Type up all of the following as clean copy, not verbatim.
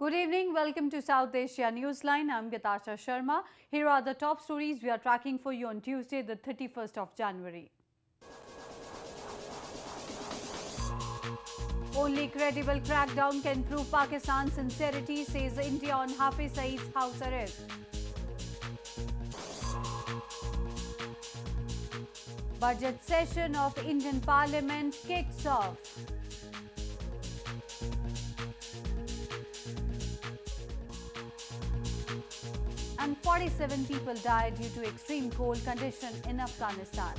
Good evening. Welcome to South Asia Newsline. I'm Gatasha Sharma. Here are the top stories we are tracking for you on Tuesday, the 31st of January. Only credible crackdown can prove Pakistan's sincerity, says India on Hafiz Saeed's house arrest. Budget session of Indian Parliament kicks off. And 47 people died due to extreme cold condition in Afghanistan.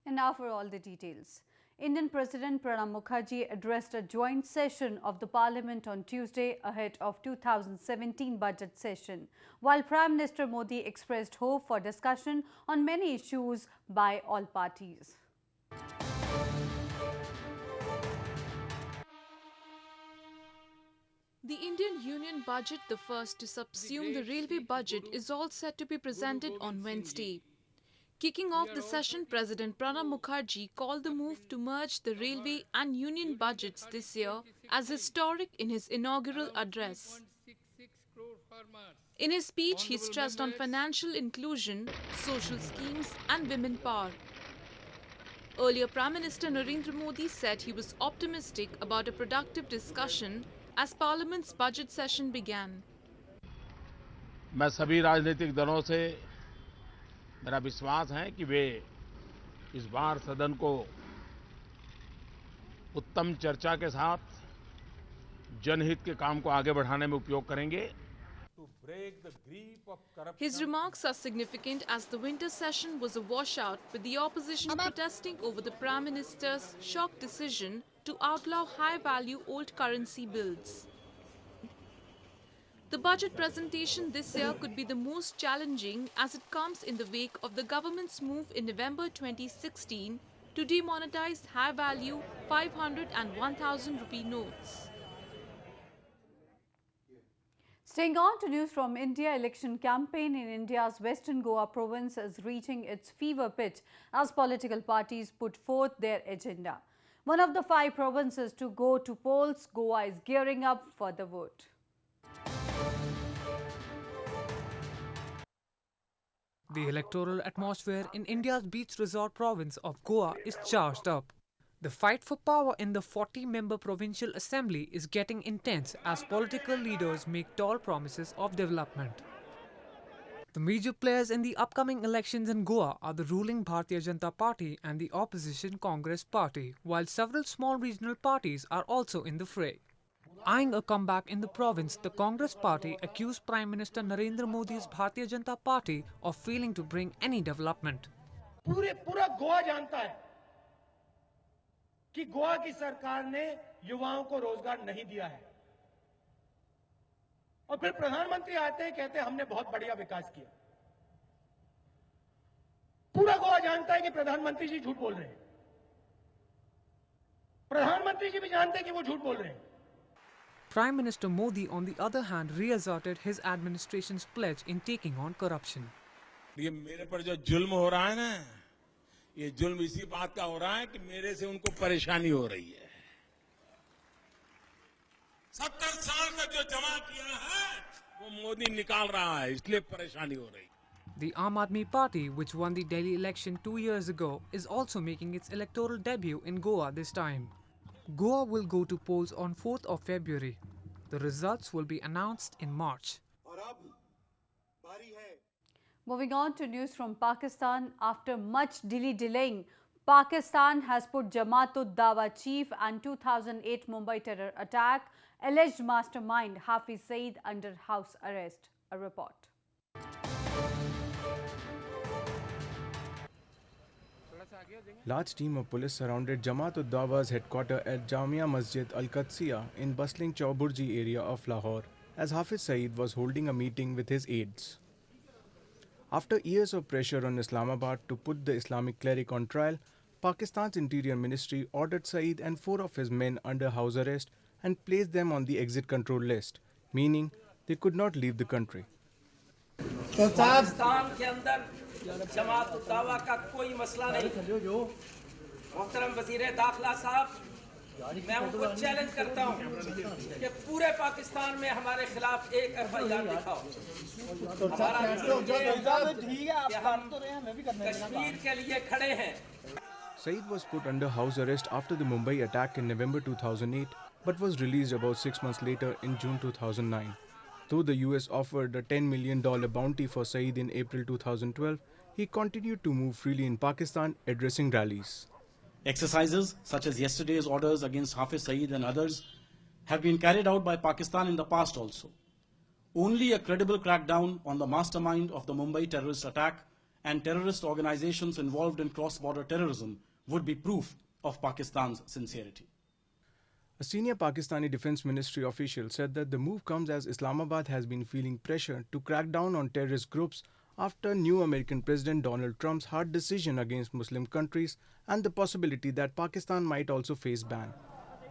And now for all the details. Indian President Pranab Mukherjee addressed a joint session of the Parliament on Tuesday ahead of 2017 budget session, while Prime Minister Modi expressed hope for discussion on many issues by all parties. The Indian Union budget, the first to subsume the railway budget, is all set to be presented on Wednesday. Kicking off the session, President Pranab Mukherjee called the move to merge the railway and union budgets this year as historic in his inaugural address. In his speech, he stressed on financial inclusion, social schemes and women power. Earlier, Prime Minister Narendra Modi said he was optimistic about a productive discussion as Parliament's budget session began. मैं सभी राजनीतिक दलों से मेरा विश्वास है कि वे इस बार सदन को उत्तम चर्चा के साथ जनहित के काम को आगे बढ़ाने में उपयोग करेंगे. His remarks are significant as the winter session was a washout, with the opposition protesting over the Prime Minister's shock decision to outlaw high-value old currency bills. The budget presentation this year could be the most challenging as it comes in the wake of the government's move in November 2016 to demonetize high-value 500 and 1000 rupee notes. Staying on to news from India, election campaign in India's Western Goa province is reaching its fever pitch as political parties put forth their agenda. One of the 5 provinces to go to polls, Goa is gearing up for the vote. The electoral atmosphere in India's beach resort province of Goa is charged up. The fight for power in the 40-member provincial assembly is getting intense as political leaders make tall promises of development. The major players in the upcoming elections in Goa are the ruling Bharatiya Janata Party and the opposition Congress Party, while several small regional parties are also in the fray. Eyeing a comeback in the province, the Congress Party accused Prime Minister Narendra Modi's Bharatiya Janata Party of failing to bring any development. पूरा गोवा जानता है कि गोवा की सरकार ने युवाओं को रोजगार नहीं दिया है और फिर प्रधानमंत्री आते हैं कहते हैं हमने बहुत बढ़िया विकास किया. पूरा गोवा जानता है कि प्रधानमंत्री जी झूठ बोल रहे हैं. प्रधानमंत्री जी भी जानते हैं कि वो झूठ बोल रहे हैं. Prime Minister Modi, on the other hand, reasserted his administration's pledge in taking on corruption. ये मेरे पर जो जुल्म हो रहा है ना, ये जुल्म इसी बात का हो रहा है कि मेरे से उनको परेशानी हो रही है. 70 साल का जो जमा किया है वो मोदी निकाल रहा है, इसलिए परेशानी हो रही. The Aam Aadmi Party, which won the Delhi election 2 years ago, is also making its electoral debut in Goa this time. Goa will go to polls on 4th of February. The results will be announced in March. Moving on to news from Pakistan, after much delaying, Pakistan has put Jamaat-ud-Dawa chief and 2008 Mumbai terror attack alleged mastermind Hafiz Saeed under house arrest. A report. Large team of police surrounded Jamaat-ud-Dawa's headquarters at Jamia Masjid al-Qadsia in bustling Chauburji area of Lahore as Hafiz Saeed was holding a meeting with his aides. After years of pressure on Islamabad to put the Islamic cleric on trial, Pakistan's Interior Ministry ordered Saeed and 4 of his men under house arrest and placed them on the exit control list, meaning they could not leave the country. Pakistan के अंदर जमात-उद-दावा का कोई मसला नहीं. मोहतरम वज़ीर दाखिला साहब, मैं उनको चैलेंज करता हूँ कि पूरे पाकिस्तान में हमारे खिलाफ एक FIR दिखाओ। कश्मीर के लिए खड़े हैं। Saeed was put under house arrest after the Mumbai attack in November 2008, but was released about 6 months later in June 2009. Though the US offered a $10 million bounty for Saeed in April 2012, he continued to move freely in Pakistan, addressing rallies. Exercises such as yesterday's orders against Hafiz Saeed and others have been carried out by Pakistan in the past also. Only a credible crackdown on the mastermind of the Mumbai terrorist attack and terrorist organizations involved in cross-border terrorism would be proof of Pakistan's sincerity. A senior Pakistani Defense Ministry official said that the move comes as Islamabad has been feeling pressure to crack down on terrorist groups after new American President Donald Trump's hard decision against Muslim countries and the possibility that Pakistan might also face ban.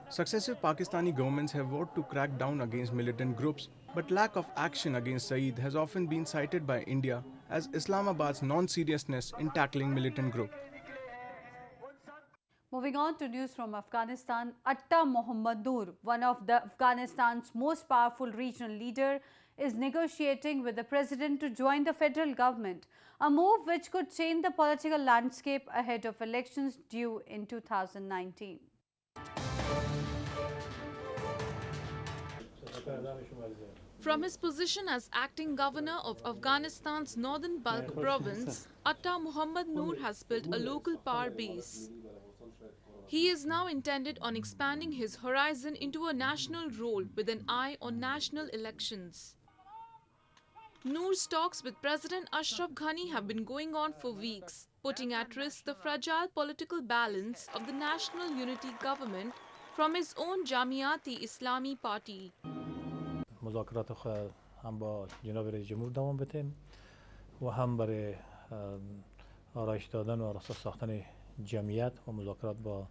Successive Pakistani governments have vowed to crack down against militant groups, but lack of action against Saeed has often been cited by India as Islamabad's non-seriousness in tackling militant groups. Moving on to news from Afghanistan, Atta Mohammad Noor, one of Afghanistan's most powerful regional leader, is negotiating with the president to join the federal government, a move which could change the political landscape ahead of elections due in 2019. From his position as acting governor of Afghanistan's northern Balkh province, Atta Mohammad Noor has built a local power base. He is now intended on expanding his horizon into a national role with an eye on national elections. Noor's talks with President Ashraf Ghani have been going on for weeks, putting at risk the fragile political balance of the National Unity Government from his own Jamaat-Islami party. مذاکرات هم با جناب رئیس جمهور دوام بدیم و هم برای آرایش دادن و اساس ساختن جمعیت و مذاکرات با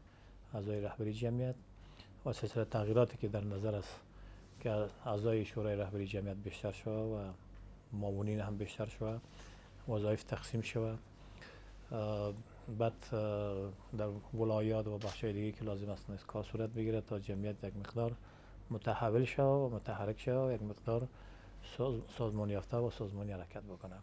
اعضای رهبری جمعیت و سلسله تغییراتی که در نظر است که اعضای شورای رهبری جمعیت بیشتر شود و معاونین هم بیشتر شود وظایف تقسیم شود بعد در ولایات و بخش‌های دیگه که لازم است کار صورت بگیره تا جمعیت یک مقدار متحول شود و متحرک شود و یک مقدار سازمانی یافته و سازمانی حرکت بکنه.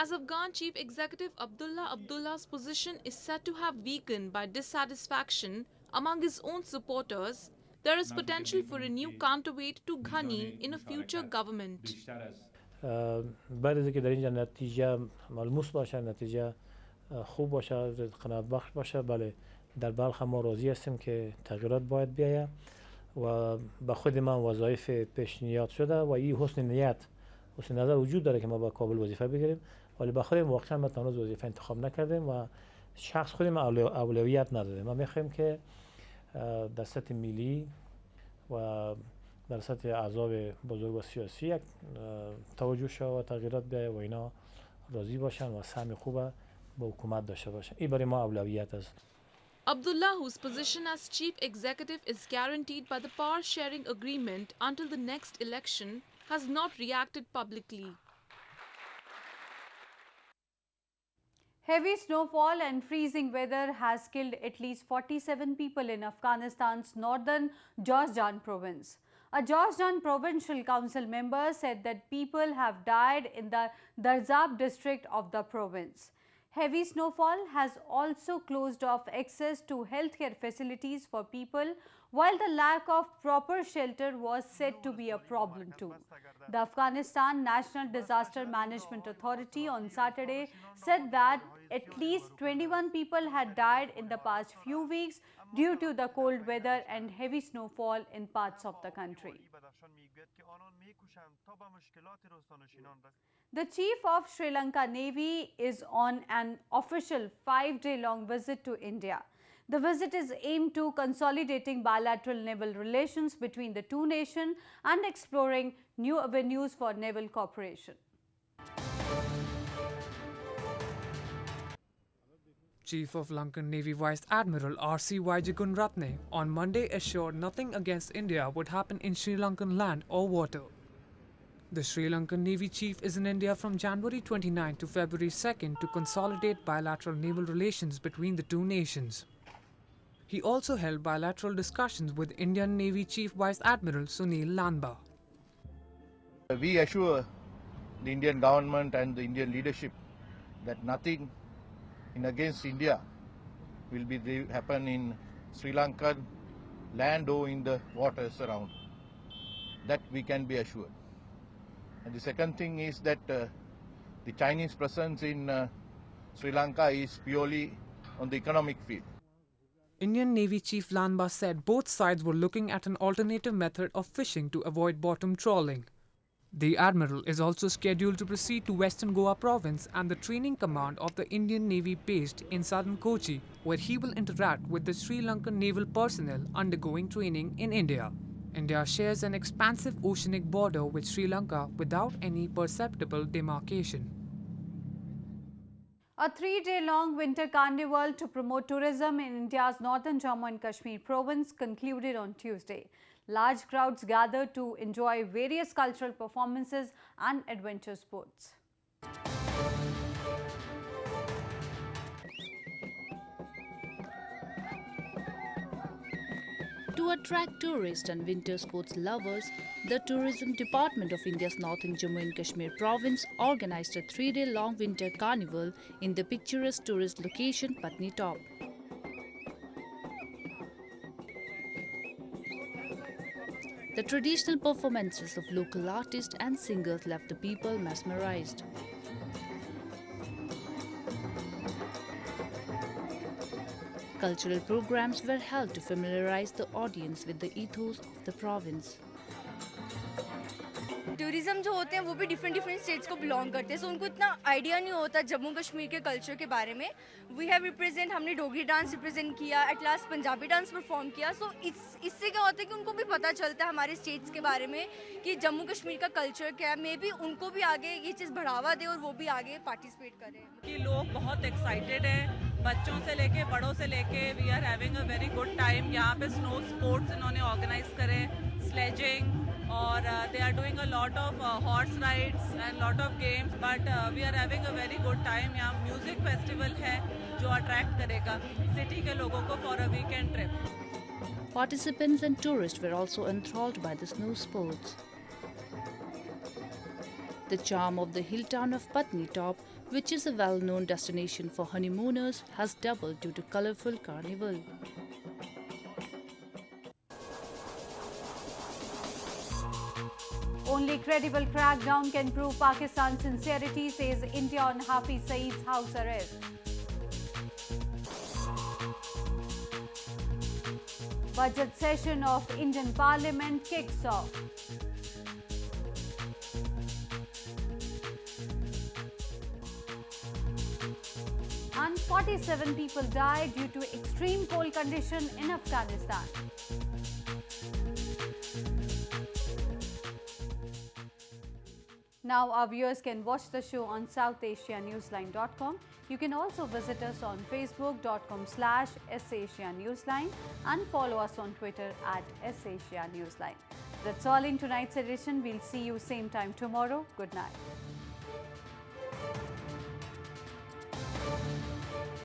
As Afghan Chief Executive Abdullah's position is said to have weakened by dissatisfaction among his own supporters, there is potential for a new counterweight to Ghani in a future government. بعد از اینکه در اینجا نتیجه ملموس باشه، نتیجه خوب باشه، قناعت بخش باشه، بله در بلخ ما راضی هستیم که تغییرات باید بیاید و به خود من وظایف پیشنهاد شده و این حسن نیت حسن نظر وجود داره که ما با کابل وظیفه بگیریم ولی به خودم واقعا ما تنها وظیفه انتخاب نکردیم و شخص خودم اولویت ندادیم. ما میخوایم که در سطح ملی و در سطح احزاب بزرگ و سیاسی یک توجه شد و تغییرات بیاید و اینا راضی باشن و سهم خوب با حکومت داشته باشن. این برای ما اولویت است. Abdullah, whose position as chief executive is guaranteed by the power-sharing agreement until the next election, has not reacted publicly. Heavy snowfall and freezing weather has killed at least 47 people in Afghanistan's northern Jawzjan province. A Jawzjan provincial council member said that people have died in the Darzab district of the province. Heavy snowfall has also closed off access to healthcare facilities for people, while the lack of proper shelter was said to be a problem too. The Afghanistan National Disaster Management Authority on Saturday said that at least 21 people had died in the past few weeks due to the cold weather and heavy snowfall in parts of the country. The Chief of Sri Lanka Navy is on an official 5-day-long visit to India. The visit is aimed to consolidating bilateral naval relations between the two nations and exploring new avenues for naval cooperation. Chief of Lankan Navy Vice Admiral R.C. Vijayagunratne on Monday assured nothing against India would happen in Sri Lankan land or water. The Sri Lankan Navy Chief is in India from January 29 to February 2 to consolidate bilateral naval relations between the two nations. He also held bilateral discussions with Indian Navy Chief Vice Admiral Sunil Lanba. We assure the Indian government and the Indian leadership that nothing against India will happen in Sri Lankan land or in the waters around. That we can be assured. And the second thing is that the Chinese presence in Sri Lanka is purely on the economic field. Indian Navy Chief Lanba said both sides were looking at an alternative method of fishing to avoid bottom trawling. The Admiral is also scheduled to proceed to Western Goa province and the training command of the Indian Navy based in southern Kochi, where he will interact with the Sri Lankan naval personnel undergoing training in India. India shares an expansive oceanic border with Sri Lanka without any perceptible demarcation. A 3-day-long winter carnival to promote tourism in India's northern Jammu and Kashmir province concluded on Tuesday. Large crowds gathered to enjoy various cultural performances and adventure sports. To attract tourists and winter sports lovers, the Tourism Department of India's northern Jammu and Kashmir province organized a 3-day-long winter carnival in the picturesque tourist location Patni Top. The traditional performances of local artists and singers left the people mesmerized. Cultural programs were held to familiarize the audience with the ethos of the province. Tourism जो होते हैं वो भी different states को belong करते हैं, सो उनको इतना आइडिया नहीं होता जम्मू कश्मीर के कल्चर के बारे में. वी हैव रिप्रेजेंट, हमने डोगरी डांस रिप्रेजेंट किया, at last Punjabi dance perform किया. सो इससे क्या होता है कि उनको भी पता चलता है हमारे स्टेट्स के बारे में कि जम्मू कश्मीर का कल्चर क्या है. मे बी उनको भी आगे ये चीज़ बढ़ावा दे और वो भी आगे पार्टिसिपेट करें. कि लोग बहुत एक्साइटेड हैं, बच्चों से लेके बड़ों से लेके. We are having a very good time. यहाँ पे स्नो स्पोर्ट्स इन्होंने ऑर्गेनाइज करे, स्लेजिंग, और they are doing a lot of horse rides and lot of games, but we are having a very good time. यहाँ music festival है जो attract करेगा city के लोगों को for a weekend trip. Participants and tourists were also enthralled by the snow sports. The charm of the hill town of Patni Top, which is a well-known destination for honeymooners, has doubled due to colourful carnival. Only credible crackdown can prove Pakistan's sincerity, says India on Hafiz Saeed's house arrest. Budget session of Indian Parliament kicks off. And 47 people died due to extreme cold condition in Afghanistan. Now our viewers can watch the show on SouthAsiaNewsline.com. You can also visit us on Facebook.com/SAsiaNewsline and follow us on Twitter @SAsiaNewsline. That's all in tonight's edition. We'll see you same time tomorrow. Good night.